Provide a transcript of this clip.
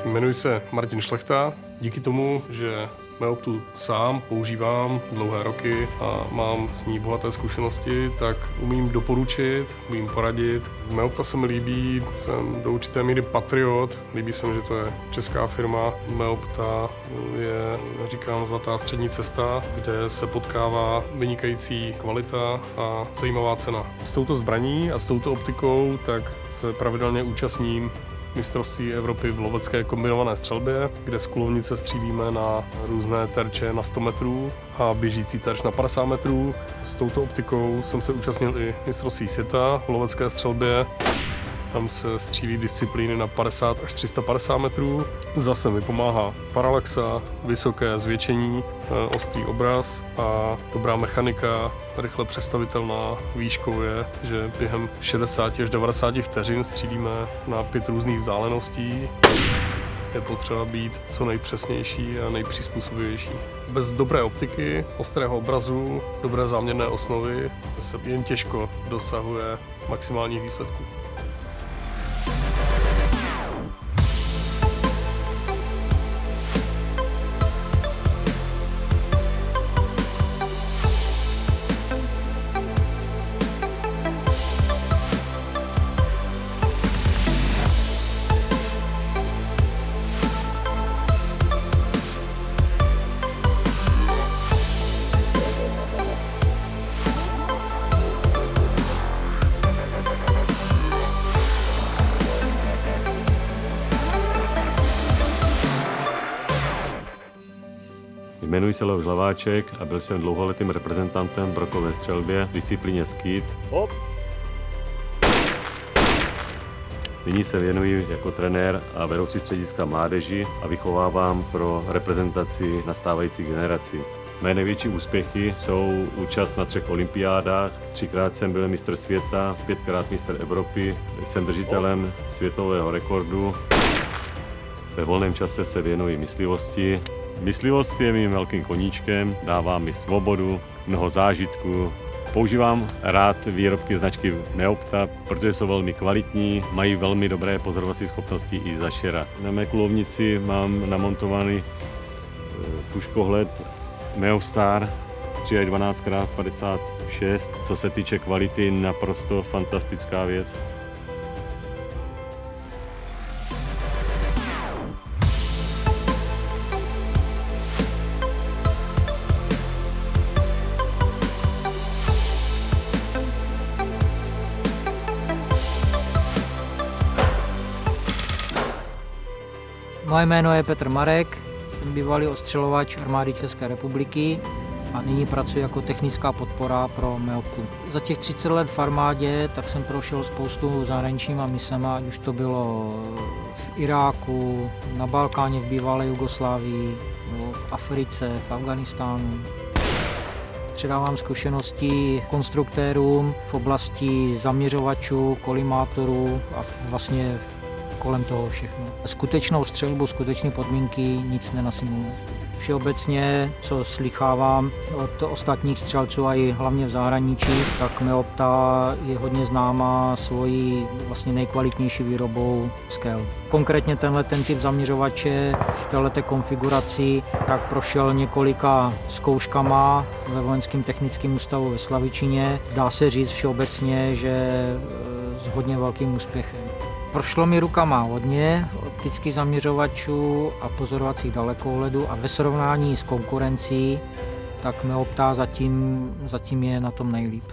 Jmenuji se Martin Šlechta. Díky tomu, že Meoptu sám používám dlouhé roky a mám s ní bohaté zkušenosti, tak umím doporučit, umím poradit. Meopta se mi líbí, jsem do určité míry patriot, líbí se mi, že to je česká firma. Meopta je, říkám, zlatá střední cesta, kde se potkává vynikající kvalita a zajímavá cena. S touto zbraní a s touto optikou tak se pravidelně účastním mistrovství Evropy v lovecké kombinované střelbě, kde z kulovnice střílíme na různé terče na 100 metrů a běžící terč na 50 metrů. S touto optikou jsem se účastnil i mistrovství světa v lovecké střelbě. Tam se střílí disciplíny na 50 až 350 metrů. Zase mi pomáhá paralaxa, vysoké zvětšení, ostrý obraz a dobrá mechanika, rychle přestavitelná výškově, že během 60 až 90 vteřin střílíme na 5 různých vzdáleností. Je potřeba být co nejpřesnější a nejpřizpůsobivější. Bez dobré optiky, ostrého obrazu, dobré záměrné osnovy se jen těžko dosahuje maximálních výsledků. Jmenuji se Leoš Hlaváček a byl jsem dlouholetým reprezentantem v brokové střelbě v disciplíně skýt. Hop. Nyní se věnuji jako trenér a vedoucí střediska mládeži a vychovávám pro reprezentaci nastávající generací. Mé největší úspěchy jsou účast na 3 olympiádách, 3krát jsem byl mistr světa, 5krát mistr Evropy, jsem držitelem světového rekordu. Ve volném čase se věnuji myslivosti. Myslivost je mým velkým koníčkem, dává mi svobodu, mnoho zážitků. Používám rád výrobky značky Meopta, protože jsou velmi kvalitní, mají velmi dobré pozorovací schopnosti i za šera. Na mé kulovnici mám namontovaný puškohled Meostar 3x12x56. Co se týče kvality, naprosto fantastická věc. Moje jméno je Petr Marek, jsem bývalý ostřelovač armády České republiky a nyní pracuji jako technická podpora pro Meoptu. Za těch 30 let v armádě tak jsem prošel spoustu zahraničníma misema, ať už to bylo v Iráku, na Balkáně v bývalé Jugoslávii, v Africe, v Afghánistánu. Předávám zkušenosti konstruktérům v oblasti zaměřovačů, kolimátorů a vlastně kolem toho všechno. Skutečnou střelbu, skutečné podmínky nic nenasimuluje. Všeobecně, co slychávám od ostatních střelců a i hlavně v zahraničí, tak Meopta je hodně známá svojí vlastně nejkvalitnější výrobou skel. Konkrétně ten typ zaměřovače v této konfiguraci tak prošel několika zkouškama ve Vojenském technickém ústavu ve Slavičině. Dá se říct všeobecně, že s hodně velkým úspěchem. Prošlo mi rukama hodně optických zaměřovačů a pozorovacích dalekohledů a ve srovnání s konkurencí, tak Meopta zatím je na tom nejlíp.